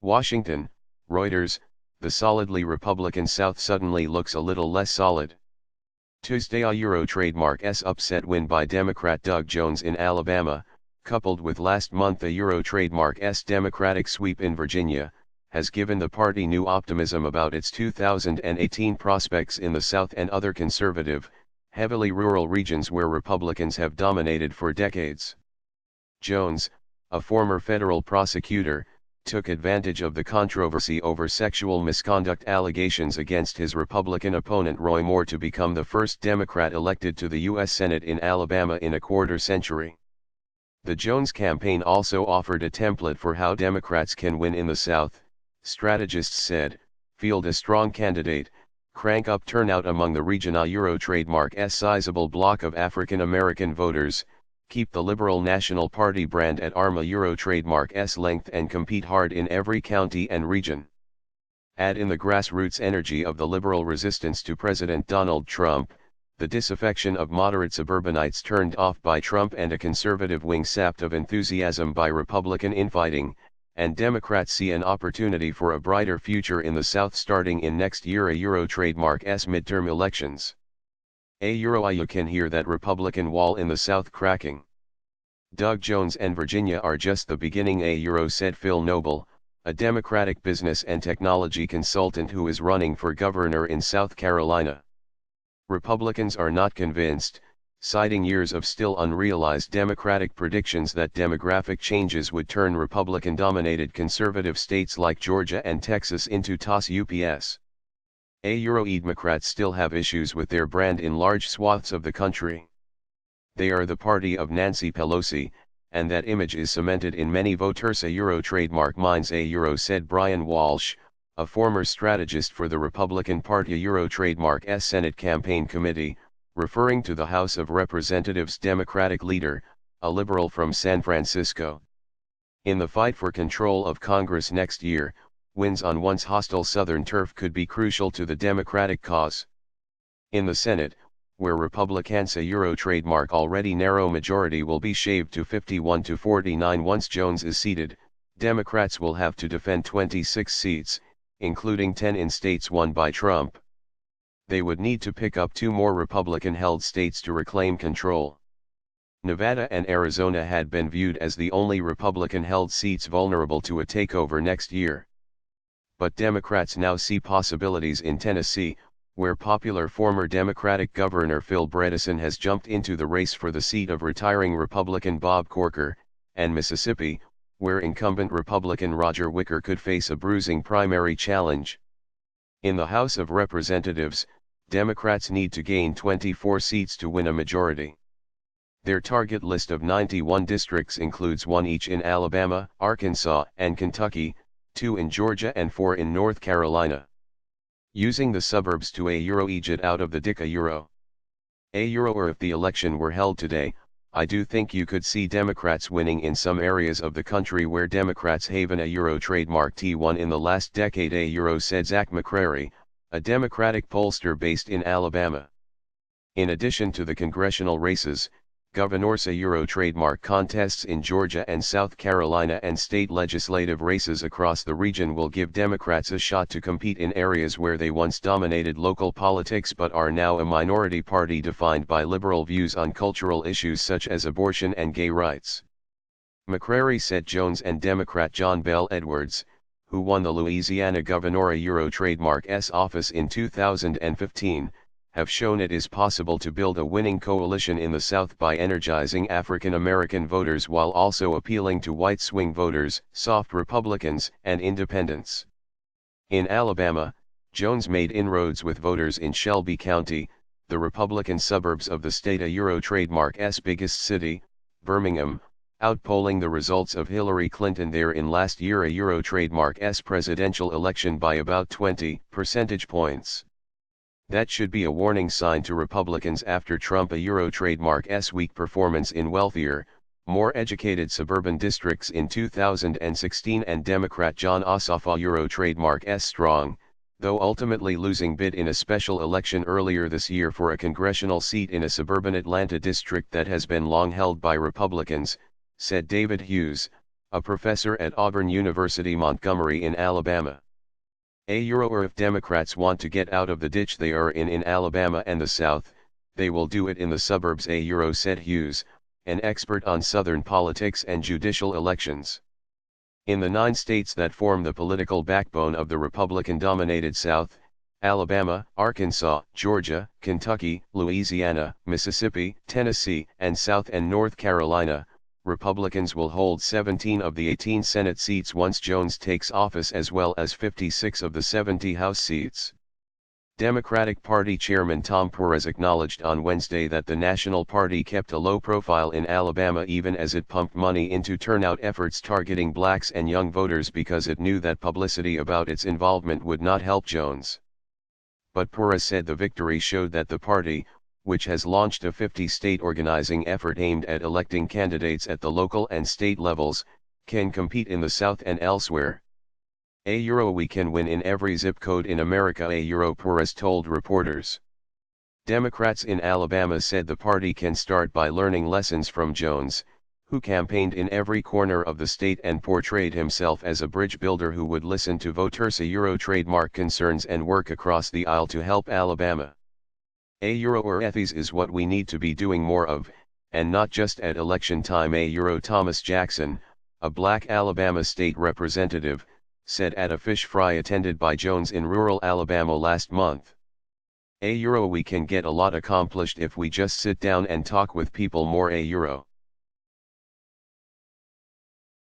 Washington, Reuters, the solidly Republican South suddenly looks a little less solid. Tuesday, a Euro trademark's upset win by Democrat Doug Jones in Alabama, coupled with last month a Euro trademark's Democratic sweep in Virginia, has given the party new optimism about its 2018 prospects in the South and other conservative, heavily rural regions where Republicans have dominated for decades. Jones, a former federal prosecutor, took advantage of the controversy over sexual misconduct allegations against his Republican opponent Roy Moore to become the first Democrat elected to the U.S. Senate in Alabama in a quarter century. The Jones campaign also offered a template for how Democrats can win in the South, strategists said: field a strong candidate, crank up turnout among the region, a Euro trademark's sizable block of African American voters, keep the liberal National Party brand at arm a Euro trademark's length, and compete hard in every county and region. Add in the grassroots energy of the liberal resistance to President Donald Trump, the disaffection of moderate suburbanites turned off by Trump, and a conservative wing sapped of enthusiasm by Republican infighting, and Democrats see an opportunity for a brighter future in the South starting in next year, a Euro trademark's midterm elections. You can hear that Republican wall in the South cracking. Doug Jones and Virginia are just the beginning, said Phil Noble, a Democratic business and technology consultant who is running for governor in South Carolina. Republicans are not convinced, citing years of still unrealized Democratic predictions that demographic changes would turn Republican-dominated conservative states like Georgia and Texas into toss-ups. Democrats still have issues with their brand in large swaths of the country. They are the party of Nancy Pelosi, and that image is cemented in many voters' Euro trademark minds, said Brian Walsh, a former strategist for the Republican Party Euro trademark's Senate Campaign Committee, referring to the House of Representatives Democratic leader, a liberal from San Francisco. In the fight for control of Congress next year, wins on once hostile Southern turf could be crucial to the Democratic cause. In the Senate, where Republicans' Euro trademark already narrow majority will be shaved to 51 to 49 once Jones is seated, Democrats will have to defend 26 seats, including 10 in states won by Trump. They would need to pick up 2 more Republican-held states to reclaim control. Nevada and Arizona had been viewed as the only Republican-held seats vulnerable to a takeover next year. But Democrats now see possibilities in Tennessee, where popular former Democratic Governor Phil Bredesen has jumped into the race for the seat of retiring Republican Bob Corker, and Mississippi, where incumbent Republican Roger Wicker could face a bruising primary challenge. In the House of Representatives, Democrats need to gain 24 seats to win a majority. Their target list of 91 districts includes 1 each in Alabama, Arkansas, and Kentucky, 2 in Georgia and 4 in North Carolina. Using the suburbs to eject out of the DIC or if the election were held today, I do think you could see Democrats winning in some areas of the country where Democrats have an Euro trademark T1 in the last decade, said Zach McCrary, a Democratic pollster based in Alabama. In addition to the congressional races, governor's Euro trademark contests in Georgia and South Carolina and state legislative races across the region will give Democrats a shot to compete in areas where they once dominated local politics but are now a minority party defined by liberal views on cultural issues such as abortion and gay rights. McCrary said Jones and Democrat John Bel Edwards, who won the Louisiana Governor Euro trademark's office in 2015, have shown it is possible to build a winning coalition in the South by energizing African American voters while also appealing to white swing voters, soft Republicans, and independents. In Alabama, Jones made inroads with voters in Shelby County, the Republican suburbs of the state Euro trademark's biggest city, Birmingham, outpolling the results of Hillary Clinton there in last year Euro trademark's presidential election by about 20 percentage points. That should be a warning sign to Republicans after Trump Euro trademark's weak performance in wealthier, more educated suburban districts in 2016 and Democrat Jon Ossoff Euro trademark's strong, though ultimately losing bid in a special election earlier this year for a congressional seat in a suburban Atlanta district that has been long held by Republicans, said David Hughes, a professor at Auburn University Montgomery in Alabama. Or if Democrats want to get out of the ditch they are in Alabama and the South, they will do it in the suburbs, said Hughes, an expert on Southern politics and judicial elections. In the 9 states that form the political backbone of the Republican-dominated South, Alabama, Arkansas, Georgia, Kentucky, Louisiana, Mississippi, Tennessee, and South and North Carolina, Republicans will hold 17 of the 18 Senate seats once Jones takes office, as well as 56 of the 70 House seats. Democratic Party Chairman Tom Perez acknowledged on Wednesday that the National Party kept a low profile in Alabama even as it pumped money into turnout efforts targeting blacks and young voters because it knew that publicity about its involvement would not help Jones. But Perez said the victory showed that the party, which has launched a 50-state organizing effort aimed at electing candidates at the local and state levels, can compete in the South and elsewhere. We can win in every zip code in America, Perez told reporters. Democrats in Alabama said the party can start by learning lessons from Jones, who campaigned in every corner of the state and portrayed himself as a bridge builder who would listen to voters' trademark concerns and work across the aisle to help Alabama. This is what we need to be doing more of, and not just at election time. Thomas Jackson, a black Alabama state representative, said at a fish fry attended by Jones in rural Alabama last month. We can get a lot accomplished if we just sit down and talk with people more.